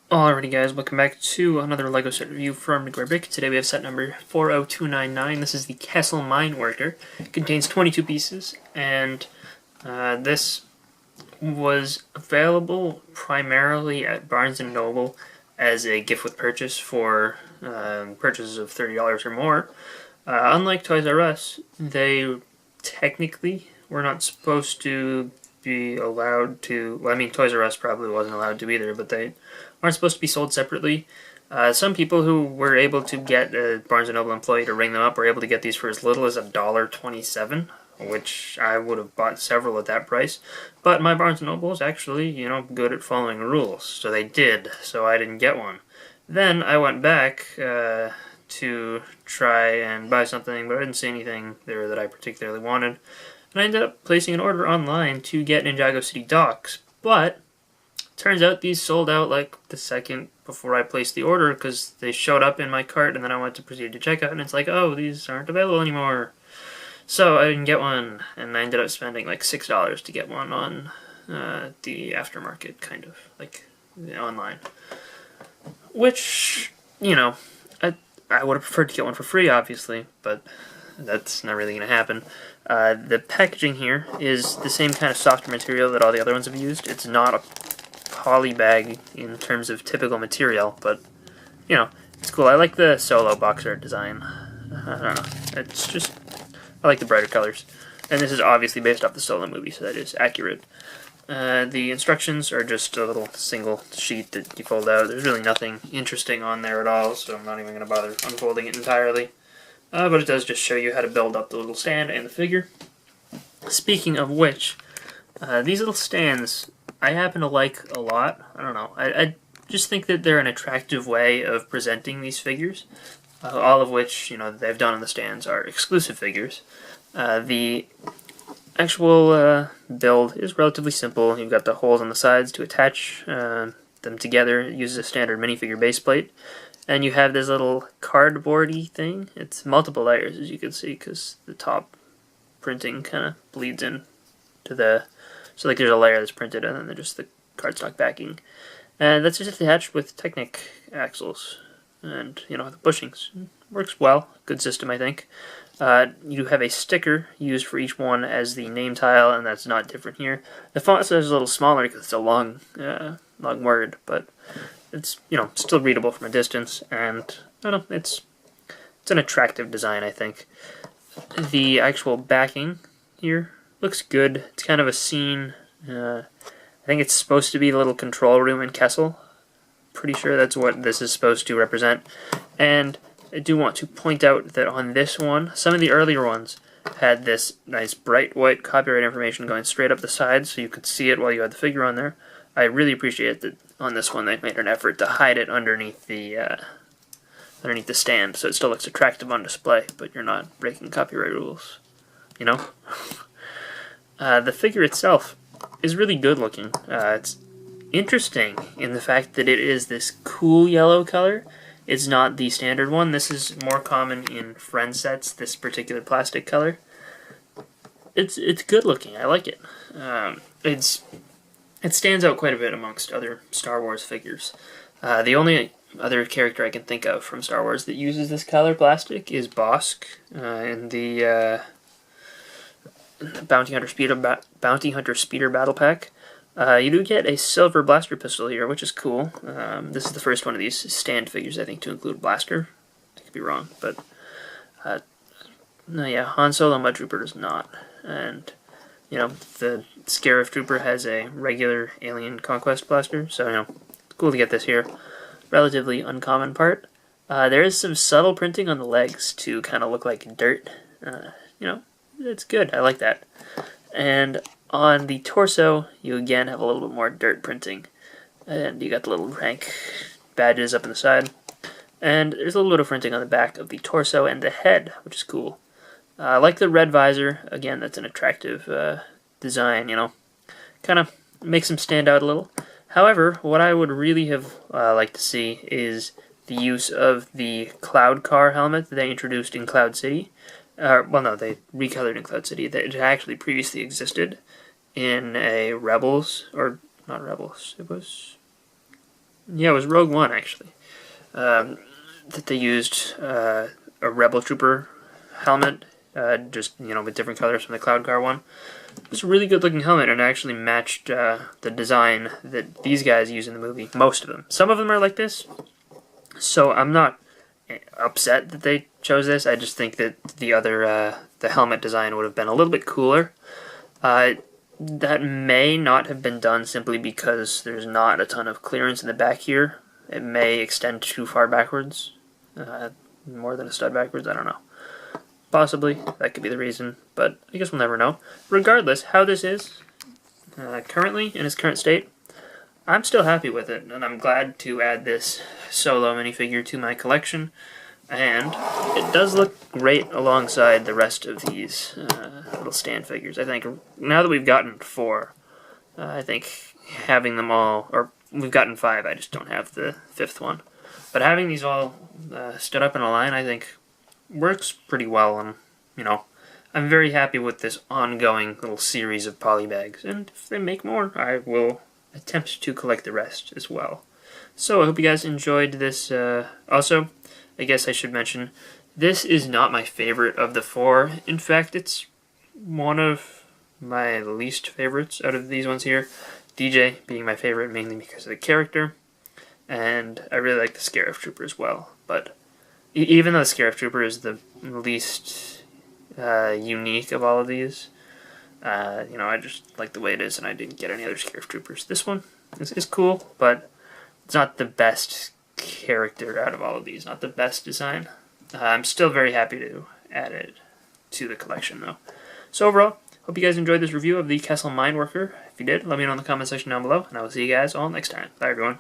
Alrighty guys, welcome back to another LEGO set review from BrickByBrick. Today we have set number 40299. This is the Kessel Mine Worker. It contains 22 pieces, and this was available primarily at Barnes & Noble as a gift with purchase for purchases of $30 or more. Unlike Toys R Us, they technically were not supposed to be allowed to, well, I mean, Toys R Us probably wasn't allowed to either, but they aren't supposed to be sold separately. Some people who were able to get a Barnes & Noble employee to ring them up were able to get these for as little as $1.27, which I would have bought several at that price. But my Barnes & Noble is actually, good at following rules, so they did, so I didn't get one. Then I went back to try and buy something, but I didn't see anything there that I particularly wanted. And I ended up placing an order online to get Ninjago City docks, but turns out these sold out like the second before I placed the order because they showed up in my cart and then I went to proceed to checkout and it's like, oh, these aren't available anymore. So I didn't get one and I ended up spending like $6 to get one on the aftermarket, kind of, like online. Which, I would have preferred to get one for free, obviously, but that's not really going to happen. The packaging here is the same kind of softer material that all the other ones have used. It's not a poly bag in terms of typical material, but, it's cool. I like the solo box art design. I don't know. It's just, I like the brighter colors. And this is obviously based off the Solo movie, so that is accurate. The instructions are just a little single sheet that you fold out. There's really nothing interesting on there at all, so I'm not even going to bother unfolding it entirely. But it does just show you how to build up the little stand and the figure. Speaking of which, these little stands I happen to like a lot. I don't know. I just think that they're an attractive way of presenting these figures, all of which, they've done on the stands are exclusive figures. The actual build is relatively simple. You've got the holes on the sides to attach them together. It uses a standard minifigure base plate. And you have this little cardboardy thing. It's multiple layers, as you can see, because the top printing kind of bleeds in to the... So like there's a layer that's printed, and then there's just the cardstock backing. And that's just attached with Technic axles. And, the bushings. Works well. Good system, I think. You have a sticker used for each one as the name tile, and that's not different here. The font size is a little smaller because it's a long word, but it's, still readable from a distance, and, I don't know, it's an attractive design, I think. The actual backing here looks good. It's kind of a scene. I think it's supposed to be the little control room in Kessel. Pretty sure that's what this is supposed to represent. And I do want to point out that on this one, some of the earlier ones had this nice bright white copyright information going straight up the sides so you could see it while you had the figure on there. I really appreciate that on this one they made an effort to hide it underneath the stand so it still looks attractive on display, but you're not breaking copyright rules. The figure itself is really good looking. It's interesting in the fact that it is this cool yellow color. It's not the standard one. This is more common in friend sets, this particular plastic color. It's good looking. I like it. It stands out quite a bit amongst other Star Wars figures. The only other character I can think of from Star Wars that uses this color plastic is Bosk in the Bounty Hunter Speeder Battle Pack. You do get a silver blaster pistol here, which is cool. This is the first one of these stand figures, I think, to include blaster. I could be wrong, but no, yeah, Han Solo Mud Trooper does not. And, the Scarif Trooper has a regular Alien Conquest blaster, so, it's cool to get this here. Relatively uncommon part. There is some subtle printing on the legs to kind of look like dirt. It's good. I like that. And on the torso, you again have a little bit more dirt printing. And you got the little rank badges up in the side. And there's a little bit of printing on the back of the torso and the head, which is cool. I like the red visor. Again, that's an attractive design, Kind of makes them stand out a little. However, what I would really have liked to see is the use of the Cloud Car helmet that they introduced in Cloud City. Well, no, they recolored in Cloud City. It actually previously existed in a Rebels, or not Rebels, it was Yeah, it was Rogue One, actually. That they used a Rebel Trooper helmet, just, with different colors from the Cloud Car one. It was a really good looking helmet and actually matched the design that these guys use in the movie. Most of them. Some of them are like this, so I'm not upset that they chose this. I just think that the helmet design would have been a little bit cooler. That may not have been done simply because there's not a ton of clearance in the back here. It may extend too far backwards. More than a stud backwards, I don't know. Possibly, that could be the reason, but I guess we'll never know. Regardless, how this is, currently, in its current state, I'm still happy with it, and I'm glad to add this solo minifigure to my collection, and it does look great alongside the rest of these little stand figures. I think, now that we've gotten 4, I think having them all, or we've gotten 5, I just don't have the 5th one, but having these all stood up in a line, I think, works pretty well, and, I'm very happy with this ongoing little series of polybags, and if they make more, I will attempt to collect the rest as well. So, I hope you guys enjoyed this. Also, I guess I should mention, this is not my favorite of the 4. In fact, it's one of my least favorites out of these ones here. DJ being my favorite mainly because of the character, and I really like the Scarif Trooper as well, but even though the Scarif Trooper is the least unique of all of these, I just like the way it is, and I didn't get any other Scarif Troopers. This one is cool, but it's not the best character out of all of these, not the best design. I'm still very happy to add it to the collection, though. So overall, hope you guys enjoyed this review of the Kessel Mineworker. If you did, let me know in the comment section down below, and I will see you guys all next time. Bye, everyone.